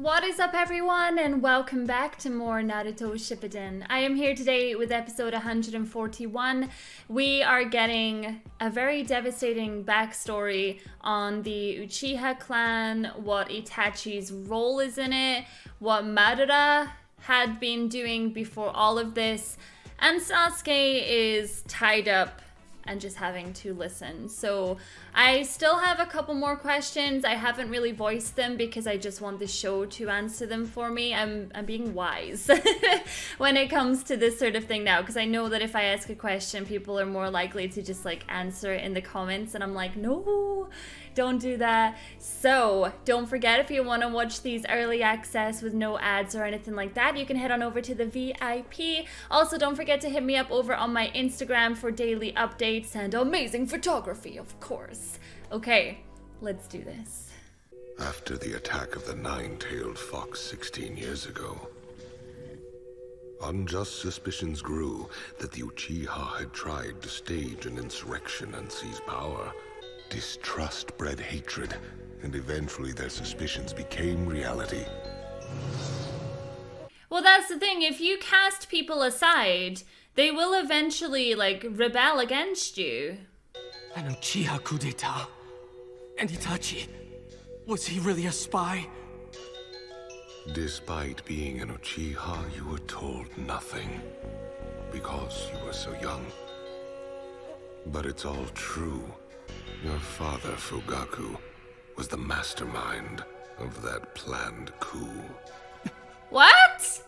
What is up everyone and welcome back to more Naruto Shippuden. I am here today with episode 141. We are getting a very devastating backstory on the Uchiha clan, what Itachi's role is in it, what Madara had been doing before all of this, and Sasuke is tied up and just having to listen. So I still have a couple more questions. I haven't really voiced them because I just want the show to answer them for me. I'm being wise when it comes to this sort of thing now, because I know that if I ask a question, people are more likely to just like answer it in the comments, and I'm like, no, don't do that. So don't forget, if you want to watch these early access with no ads or anything like that, you can head on over to the VIP. Also, don't forget to hit me up over on my Instagram for daily updates and amazing photography, of course. Okay, let's do this. After the attack of the nine-tailed fox 16 years ago, unjust suspicions grew that the Uchiha had tried to stage an insurrection and seize power. Distrust bred hatred, and eventually their suspicions became reality. Well, that's the thing. If you cast people aside, they will eventually, like, rebel against you. An Uchiha coup d'etat. And Itachi, was he really a spy? Despite being an Uchiha, you were told nothing, because you were so young. But it's all true. Your father, Fugaku, was the mastermind of that planned coup. What?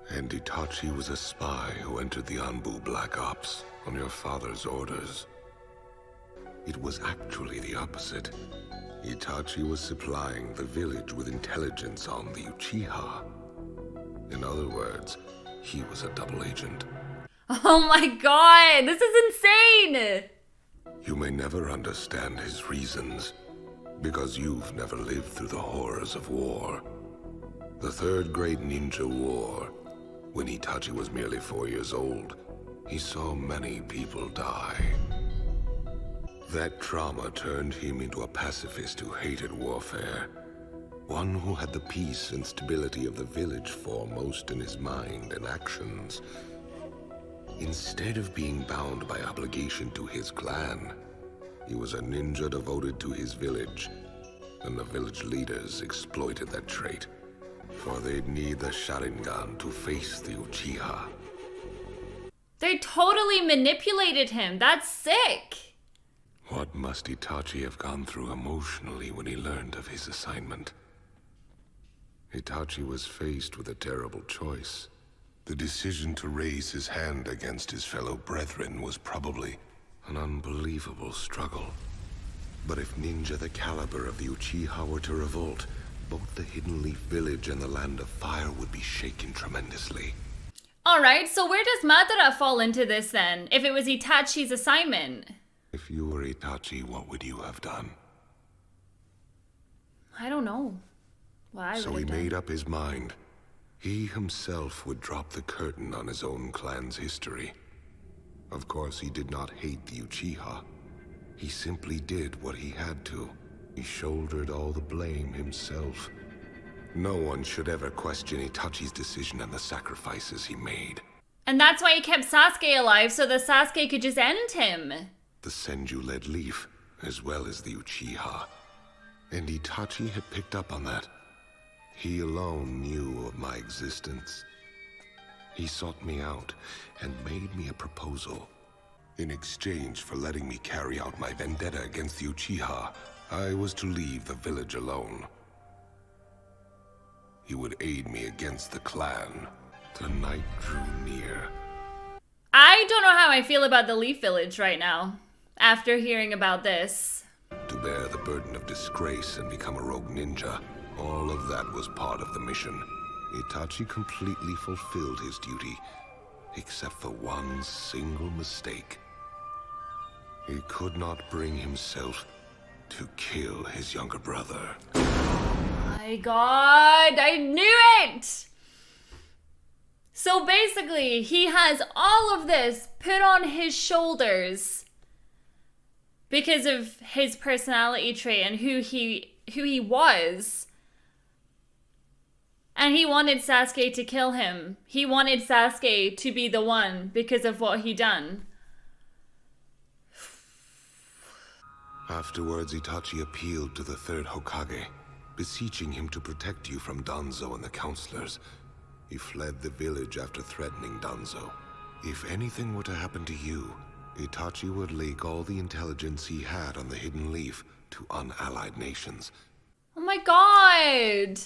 And Itachi was a spy who entered the Anbu Black Ops on your father's orders. It was actually the opposite. Itachi was supplying the village with intelligence on the Uchiha. In other words, he was a double agent. Oh my god, this is insane! You may never understand his reasons, because you've never lived through the horrors of war. The Third Great Ninja War, when Itachi was merely 4 years old, he saw many people die. That trauma turned him into a pacifist who hated warfare. One who had the peace and stability of the village foremost in his mind and actions. Instead of being bound by obligation to his clan, he was a ninja devoted to his village, and the village leaders exploited that trait, for they'd need the Sharingan to face the Uchiha. They totally manipulated him. That's sick. What must Itachi have gone through emotionally when he learned of his assignment? Itachi was faced with a terrible choice. The decision to raise his hand against his fellow brethren was probably an unbelievable struggle. But if ninja the caliber of the Uchiha were to revolt, both the Hidden Leaf Village and the Land of Fire would be shaken tremendously. Alright, so where does Madara fall into this then, if it was Itachi's assignment? If you were Itachi, what would you have done? I don't know. Well, So he made up his mind. He himself would drop the curtain on his own clan's history. Of course, he did not hate the Uchiha. He simply did what he had to. He shouldered all the blame himself. No one should ever question Itachi's decision and the sacrifices he made. And that's why he kept Sasuke alive, so that Sasuke could just end him. The Senju-led Leaf, as well as the Uchiha. And Itachi had picked up on that. He alone knew of my existence. He sought me out and made me a proposal. In exchange for letting me carry out my vendetta against the Uchiha, I was to leave the village alone. He would aid me against the clan. The night drew near. I don't know how I feel about the Leaf Village right now, after hearing about this. To bear the burden of disgrace and become a rogue ninja, all of that was part of the mission. Itachi completely fulfilled his duty, except for one single mistake. He could not bring himself to kill his younger brother. My god, I knew it! So basically, he has all of this put on his shoulders because of his personality trait and who he was. And he wanted Sasuke to kill him. He wanted Sasuke to be the one because of what he done. Afterwards, Itachi appealed to the third Hokage, beseeching him to protect you from Danzo and the counselors. He fled the village after threatening Danzo. If anything were to happen to you, Itachi would leak all the intelligence he had on the Hidden Leaf to unallied nations. Oh my god!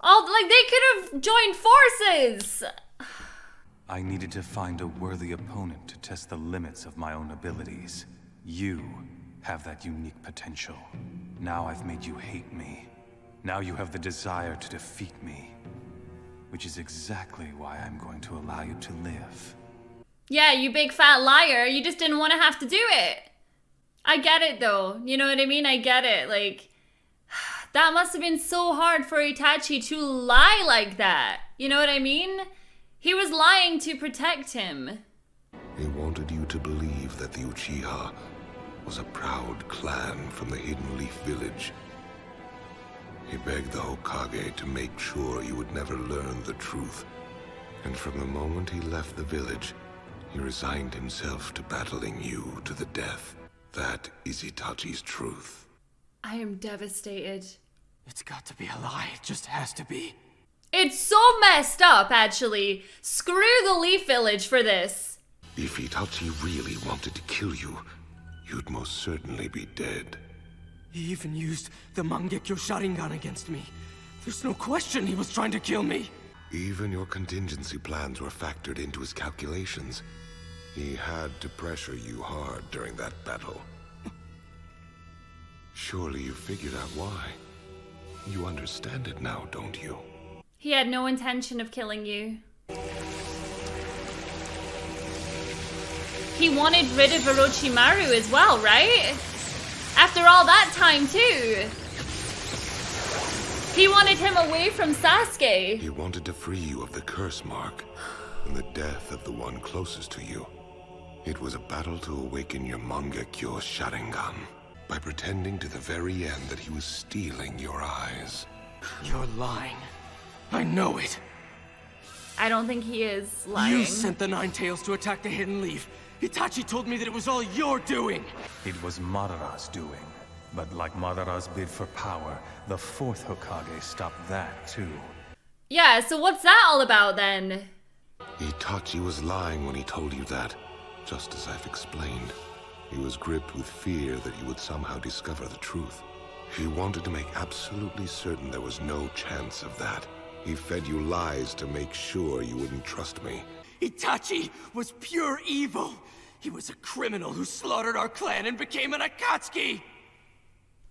Like, they could have joined forces! I needed to find a worthy opponent to test the limits of my own abilities. You have that unique potential. Now I've made you hate me. Now you have the desire to defeat me. Which is exactly why I'm going to allow you to live. Yeah, you big fat liar. You just didn't want to have to do it. I get it though. You know what I mean? I get it. Like, that must have been so hard for Itachi to lie like that. You know what I mean? He was lying to protect him. He wanted you to believe that the Uchiha was a proud clan from the Hidden Leaf village. He begged the Hokage to make sure you would never learn the truth. And from the moment he left the village, he resigned himself to battling you to the death. That is Itachi's truth. I am devastated. It's got to be a lie. It just has to be. It's so messed up, actually. Screw the Leaf Village for this. If Itachi really wanted to kill you, you'd most certainly be dead. He even used the Mangekyo Sharingan against me. There's no question he was trying to kill me. Even your contingency plans were factored into his calculations. He had to pressure you hard during that battle. Surely you figured out why. You understand it now, don't you? He had no intention of killing you. He wanted rid of Orochimaru as well, right? After all that time, too. He wanted him away from Sasuke. He wanted to free you of the curse mark and the death of the one closest to you. It was a battle to awaken your Mangekyo Sharingan by pretending to the very end that he was stealing your eyes. You're lying. I know it. I don't think he is lying. You sent the Nine Tails to attack the Hidden Leaf. Itachi told me that it was all your doing. It was Madara's doing. But like Madara's bid for power, the fourth Hokage stopped that too. Yeah, so what's that all about then? Itachi was lying when he told you that, just as I've explained. He was gripped with fear that you would somehow discover the truth. He wanted to make absolutely certain there was no chance of that. He fed you lies to make sure you wouldn't trust me. Itachi was pure evil. He was a criminal who slaughtered our clan and became an Akatsuki.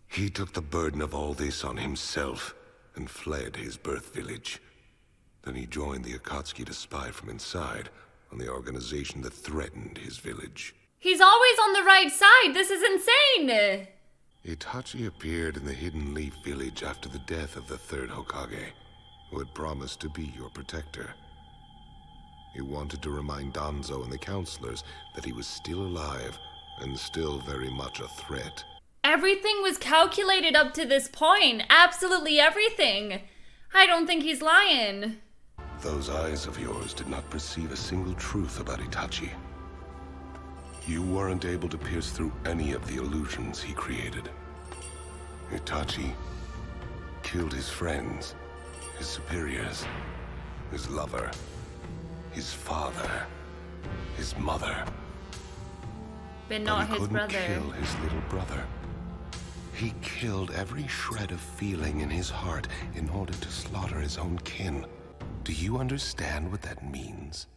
He took the burden of all this on himself and fled his birth village. Then he joined the Akatsuki to spy from inside on the organization that threatened his village. He's always on the right side. This is insane. Itachi appeared in the Hidden Leaf village after the death of the third Hokage, who had promised to be your protector. He wanted to remind Danzo and the counselors that he was still alive and still very much a threat. Everything was calculated up to this point. Absolutely everything. I don't think he's lying. Those eyes of yours did not perceive a single truth about Itachi. You weren't able to pierce through any of the illusions he created. Itachi killed his friends, his superiors, his lover, his father, his mother. But not his brother. But he couldn't kill his little brother. He killed every shred of feeling in his heart in order to slaughter his own kin. Do you understand what that means?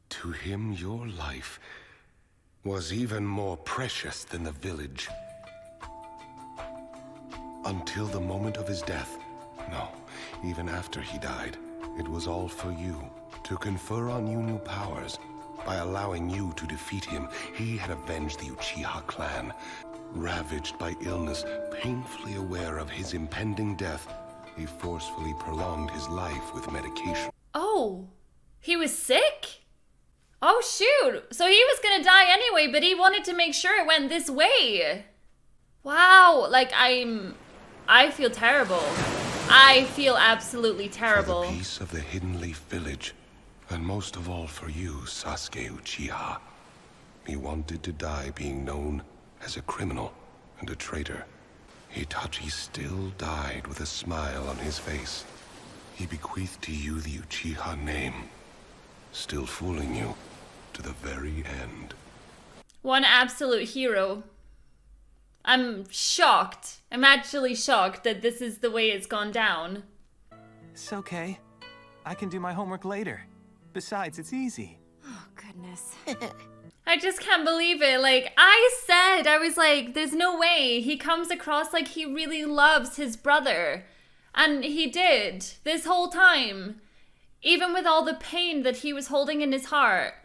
To him, your life was even more precious than the village. Until the moment of his death. No, even after he died, it was all for you. To confer on you new powers. By allowing you to defeat him, he had avenged the Uchiha clan. Ravaged by illness, painfully aware of his impending death, he forcefully prolonged his life with medication. Oh, he was sick? Oh shoot, so he was gonna die anyway, but he wanted to make sure it went this way. Wow, like I feel terrible. I feel absolutely For terrible. the peace of the Hidden Leaf Village, and most of all for you, Sasuke Uchiha. He wanted to die being known as a criminal and a traitor. Itachi still died with a smile on his face. He bequeathed to you the Uchiha name, still fooling you to the very end. One absolute hero. I'm shocked. I'm actually shocked that this is the way it's gone down. It's okay. I can do my homework later. Besides, it's easy. Oh, goodness. I just can't believe it. Like, I was like, there's no way. He comes across like he really loves his brother. And he did, this whole time. Even with all the pain that he was holding in his heart,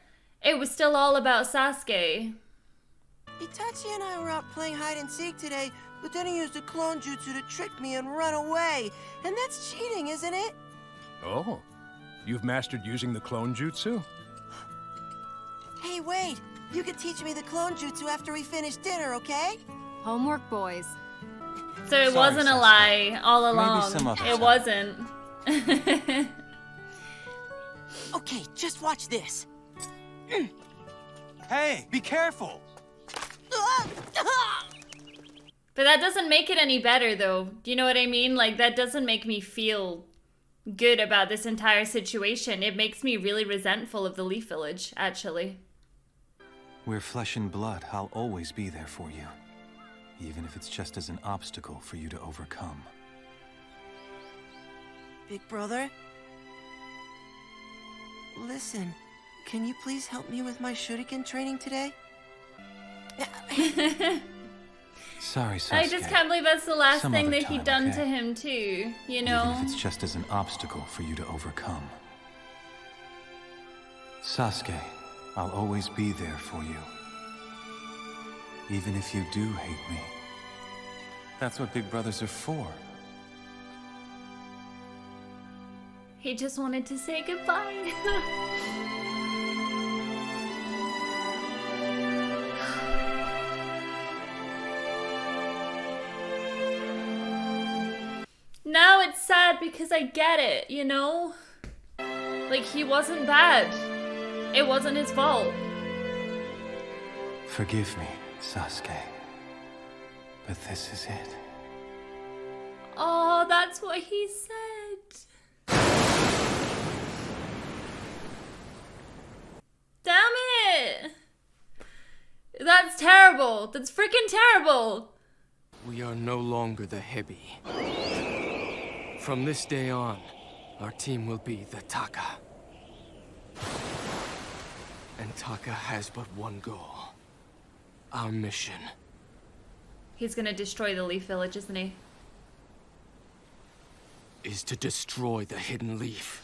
it was still all about Sasuke. Itachi and I were out playing hide and seek today, but then he used a clone jutsu to trick me and run away. And that's cheating, isn't it? Oh, you've mastered using the clone jutsu? Hey, wait. You could teach me the clone jutsu after we finish dinner, okay? Homework, boys. So it Sorry, wasn't a Sasuke. lie all Maybe along. some other It time. wasn't. Okay, just watch this. Hey, be careful! But that doesn't make it any better, though. Do you know what I mean? Like, that doesn't make me feel good about this entire situation. It makes me really resentful of the Leaf Village, actually. We're flesh and blood. I'll always be there for you. Even if it's just as an obstacle for you to overcome. Big brother? Listen, can you please help me with my shuriken training today? Sorry, Sasuke. I just can't believe that's the last Some thing other that he'd time, done okay? to him, too. You Even know? if it's just as an obstacle for you to overcome. Sasuke, I'll always be there for you. Even if you do hate me. That's what big brothers are for. He just wanted to say goodbye. Now it's sad because I get it, you know? Like, he wasn't bad. It wasn't his fault. Forgive me, Sasuke. But this is it. Oh, that's what he said. Damn it! That's terrible. That's freaking terrible. We are no longer the Hebi. From this day on, our team will be the Taka. And Taka has but one goal. Our mission. He's gonna destroy the Leaf Village, isn't he? Is to destroy the Hidden Leaf.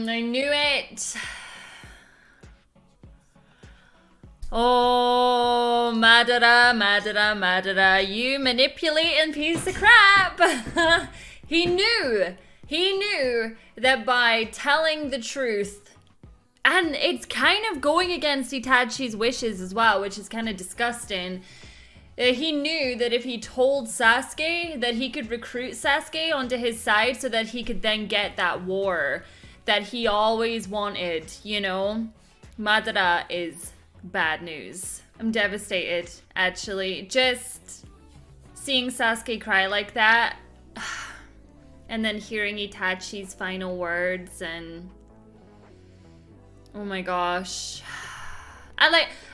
I knew it. Oh, Madara, Madara, Madara, you manipulating piece of crap. He knew that by telling the truth, and it's kind of going against Itachi's wishes as well, which is kind of disgusting. He knew that if he told Sasuke, that he could recruit Sasuke onto his side so that he could then get that war that he always wanted, you know? Madara is bad news. I'm devastated, actually. Just seeing Sasuke cry like that, and then hearing Itachi's final words, and oh my gosh.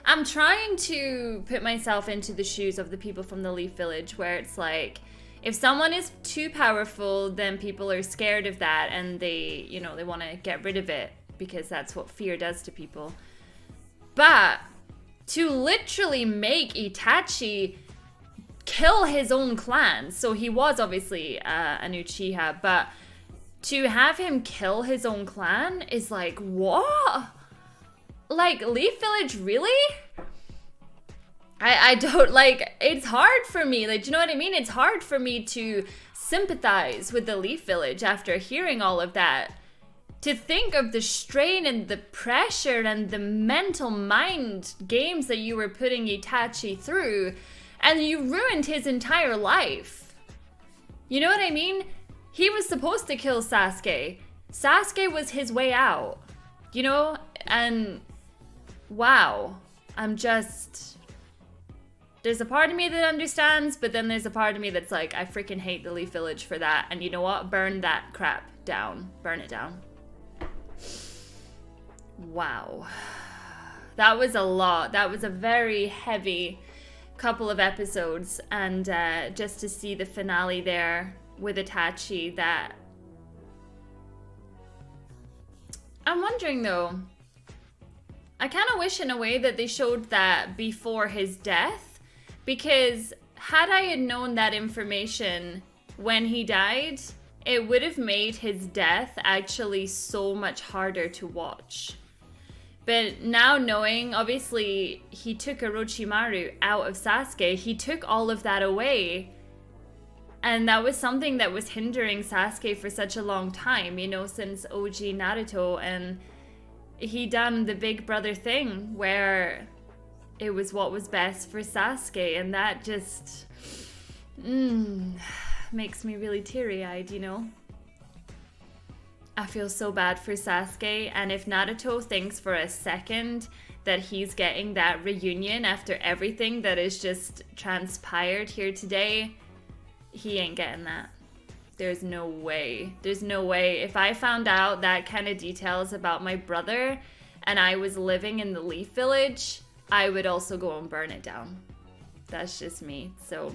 I'm trying to put myself into the shoes of the people from the Leaf Village, where it's like, if someone is too powerful, then people are scared of that, and they, you know, they want to get rid of it, because that's what fear does to people. But to literally make Itachi kill his own clan, so he was obviously an Uchiha, but to have him kill his own clan is like, what? Like, Leaf Village, really? I don't, like, it's hard for me, like, do you know what I mean? It's hard for me to sympathize with the Leaf Village after hearing all of that. To think of the strain and the pressure and the mental mind games that you were putting Itachi through, and you ruined his entire life. You know what I mean? He was supposed to kill Sasuke. Sasuke was his way out, you know? And wow, there's a part of me that understands, but then there's a part of me that's like, I freaking hate the Leaf Village for that. And you know what? Burn that crap down. Burn it down. Wow. That was a lot. That was a very heavy couple of episodes. And just to see the finale there with Itachi, that... I'm wondering though, I kind of wish in a way that they showed that before his death. Because had I had known that information when he died, it would have made his death actually so much harder to watch. But now knowing, obviously, he took Orochimaru out of Sasuke, he took all of that away. And that was something that was hindering Sasuke for such a long time, you know, since OG Naruto. And he done the big brother thing where it was what was best for Sasuke, and that just makes me really teary-eyed, you know? I feel so bad for Sasuke, and if Naruto thinks for a second that he's getting that reunion after everything that is just transpired here today, he ain't getting that. There's no way. There's no way. If I found out that kind of details about my brother and I was living in the Leaf Village, I would also go and burn it down. That's just me. So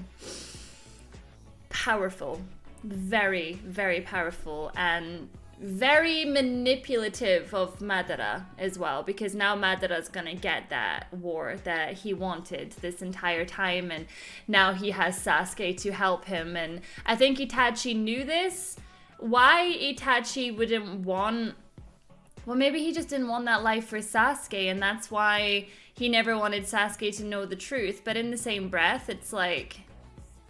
powerful. Very, very powerful. And very manipulative of Madara as well. Because now Madara's gonna get that war that he wanted this entire time. And now he has Sasuke to help him. And I think Itachi knew this. Why Itachi wouldn't want... Well, maybe he just didn't want that life for Sasuke, and that's why he never wanted Sasuke to know the truth. But in the same breath, it's like,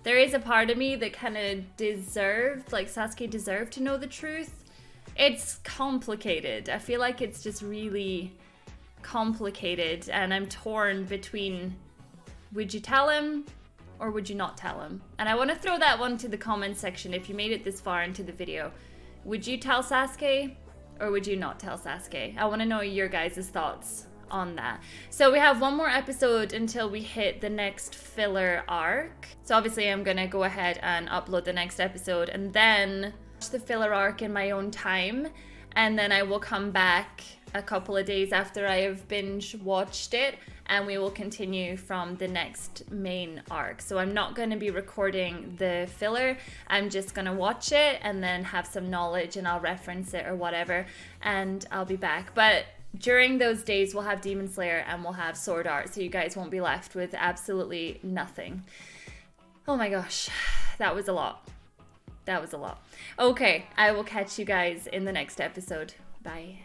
there is a part of me that kind of deserved, like Sasuke deserved to know the truth. It's complicated. I feel like it's just really complicated, and I'm torn between, would you tell him or would you not tell him? And I want to throw that one to the comment section if you made it this far into the video. Would you tell Sasuke? Or would you not tell Sasuke? I want to know your guys' thoughts on that. So we have one more episode until we hit the next filler arc. So obviously I'm going to go ahead and upload the next episode and then watch the filler arc in my own time. And then I will come back a couple of days after I have binge watched it, and we will continue from the next main arc. So I'm not going to be recording the filler. I'm just going to watch it and then have some knowledge, and I'll reference it or whatever, and I'll be back. But during those days we'll have Demon Slayer and we'll have Sword Art, so you guys won't be left with absolutely nothing. Oh my gosh, that was a lot. That was a lot. Okay, I will catch you guys in the next episode. Bye.